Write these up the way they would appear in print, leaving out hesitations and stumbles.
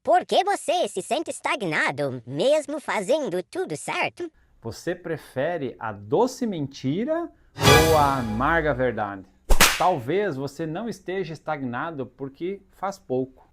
Por que você se sente estagnado, mesmo fazendo tudo certo? Você prefere a doce mentira ou a amarga verdade? Talvez você não esteja estagnado porque faz pouco.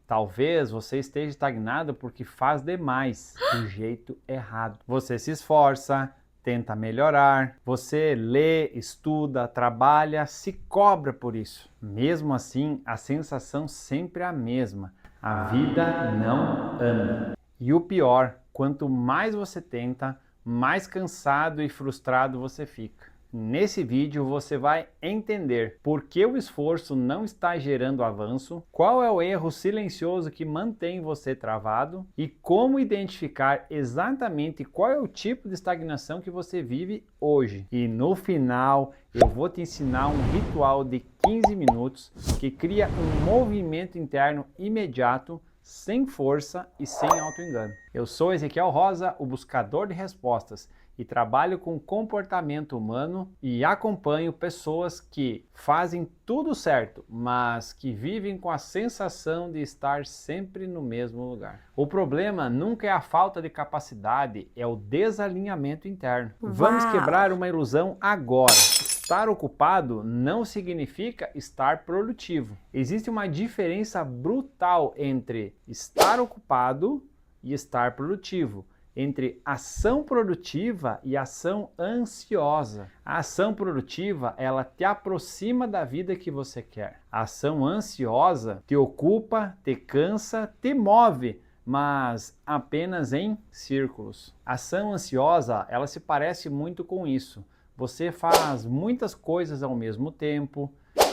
Talvez você esteja estagnado porque faz demais, do jeito errado. Você se esforça, tenta melhorar, você lê, estuda, trabalha, se cobra por isso. Mesmo assim, a sensação sempre é a mesma. A vida não anda. E o pior, quanto mais você tenta, mais cansado e frustrado você fica. Nesse vídeo você vai entender por que o esforço não está gerando avanço, qual é o erro silencioso que mantém você travado e como identificar exatamente qual é o tipo de estagnação que você vive hoje. E no final eu vou te ensinar um ritual de 15 minutos que cria um movimento interno imediato, sem força e sem auto-engano. Eu sou Ezequiel Rosa, o buscador de respostas, e trabalho com comportamento humano e acompanho pessoas que fazem tudo certo, mas que vivem com a sensação de estar sempre no mesmo lugar. O problema nunca é a falta de capacidade, é o desalinhamento interno. Vamos quebrar uma ilusão agora. Estar ocupado não significa estar produtivo. Existe uma diferença brutal entre estar ocupado e estar produtivo, entre ação produtiva e ação ansiosa. A ação produtiva, ela te aproxima da vida que você quer. A ação ansiosa te ocupa, te cansa, te move, mas apenas em círculos. A ação ansiosa, ela se parece muito com isso. Você faz muitas coisas ao mesmo tempo,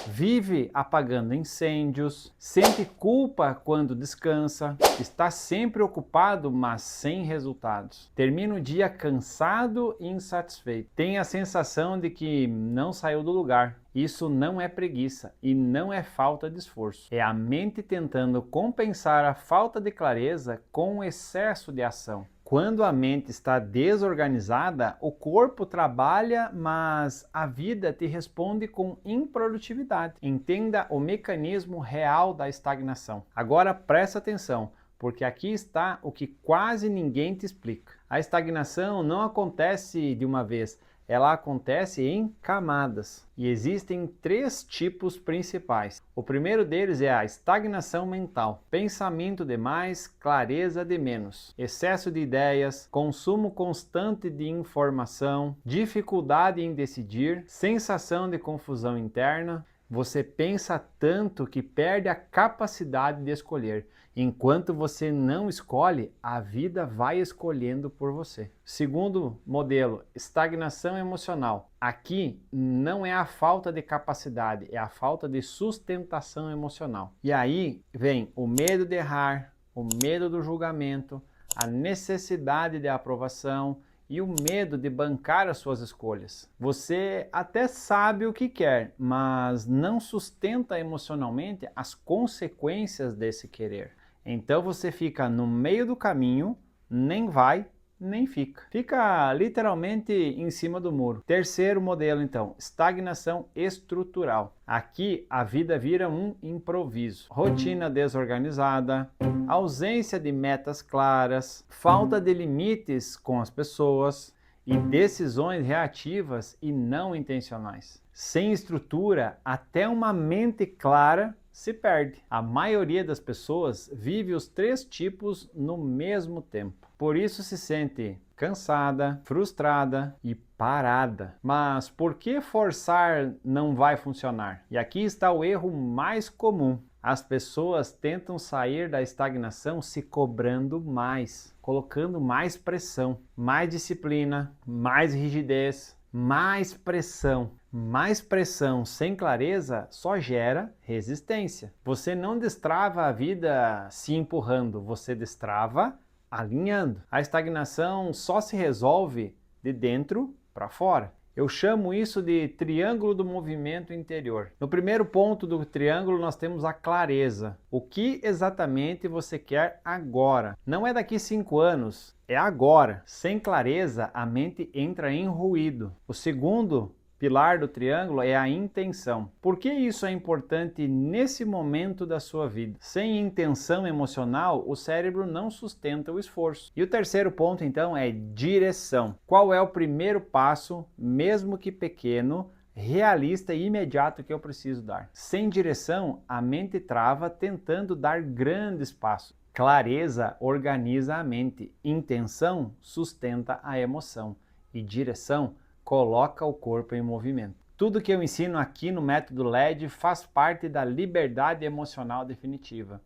vive apagando incêndios, sente culpa quando descansa, está sempre ocupado, mas sem resultados. Termina o dia cansado e insatisfeito. Tem a sensação de que não saiu do lugar. Isso não é preguiça e não é falta de esforço. É a mente tentando compensar a falta de clareza com o excesso de ação. Quando a mente está desorganizada, o corpo trabalha, mas a vida te responde com improdutividade. Entenda o mecanismo real da estagnação. Agora presta atenção, porque aqui está o que quase ninguém te explica. A estagnação não acontece de uma vez, ela acontece em camadas. E existem 3 tipos principais. O primeiro deles é a estagnação mental. Pensamento demais, clareza de menos. Excesso de ideias, consumo constante de informação, dificuldade em decidir, sensação de confusão interna. Você pensa tanto que perde a capacidade de escolher. Enquanto você não escolhe, a vida vai escolhendo por você. Segundo modelo, estagnação emocional. Aqui não é a falta de capacidade, é a falta de sustentação emocional. E aí vem o medo de errar, o medo do julgamento, a necessidade de aprovação e o medo de bancar as suas escolhas. Você até sabe o que quer, mas não sustenta emocionalmente as consequências desse querer. Então você fica no meio do caminho, nem vai, nem fica. Fica literalmente em cima do muro. Terceiro modelo, então, estagnação estrutural. Aqui a vida vira um improviso. Rotina desorganizada, ausência de metas claras, falta de limites com as pessoas e decisões reativas e não intencionais. Sem estrutura, até uma mente clara se perde. A maioria das pessoas vive os 3 tipos no mesmo tempo. Por isso se sente cansada, frustrada e parada. Mas por que forçar não vai funcionar? E aqui está o erro mais comum. As pessoas tentam sair da estagnação se cobrando mais, colocando mais pressão, mais disciplina, mais rigidez, mais pressão. Mais pressão sem clareza só gera resistência. Você não destrava a vida se empurrando, você destrava alinhando. A estagnação só se resolve de dentro para fora. Eu chamo isso de triângulo do movimento interior. No primeiro ponto do triângulo nós temos a clareza. O que exatamente você quer agora? Não é daqui 5 anos, é agora. Sem clareza, a mente entra em ruído. O segundo pilar do triângulo é a intenção. Por que isso é importante nesse momento da sua vida? Sem intenção emocional, o cérebro não sustenta o esforço. E o terceiro ponto, então, é direção. Qual é o primeiro passo, mesmo que pequeno, realista e imediato que eu preciso dar? Sem direção, a mente trava tentando dar grandes passos. Clareza organiza a mente, intenção sustenta a emoção e direção coloca o corpo em movimento. Tudo que eu ensino aqui no método LED faz parte da liberdade emocional definitiva.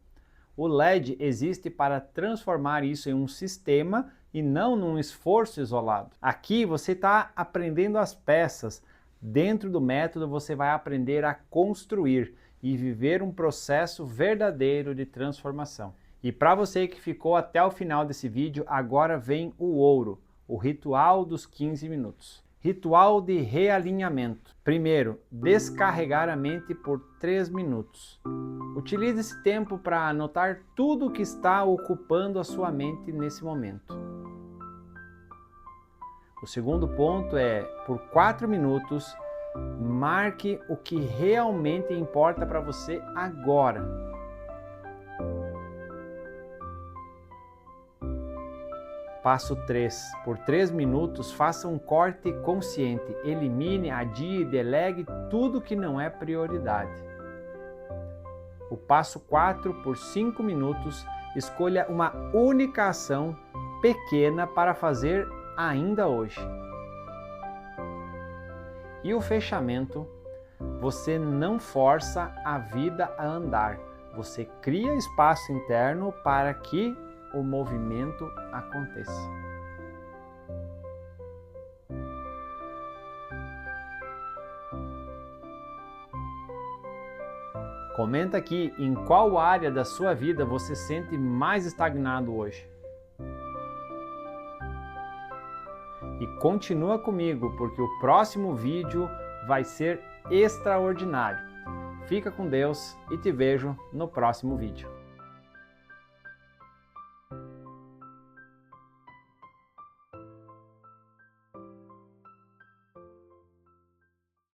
O LED existe para transformar isso em um sistema e não num esforço isolado. Aqui você está aprendendo as peças. Dentro do método você vai aprender a construir e viver um processo verdadeiro de transformação. E para você que ficou até o final desse vídeo, agora vem o ouro, o ritual dos 15 minutos. Ritual de realinhamento. Primeiro, descarregar a mente por 3 minutos. Utilize esse tempo para anotar tudo o que está ocupando a sua mente nesse momento. O segundo ponto é, por 4 minutos, marque o que realmente importa para você agora. Passo 3. Por 3 minutos, faça um corte consciente. Elimine, adie e delegue tudo que não é prioridade. O passo 4. Por 5 minutos, escolha uma única ação pequena para fazer ainda hoje. E o fechamento, você não força a vida a andar. Você cria espaço interno para que o movimento aconteça. Comenta aqui em qual área da sua vida você sente mais estagnado hoje. E continua comigo, porque o próximo vídeo vai ser extraordinário. Fica com Deus e te vejo no próximo vídeo.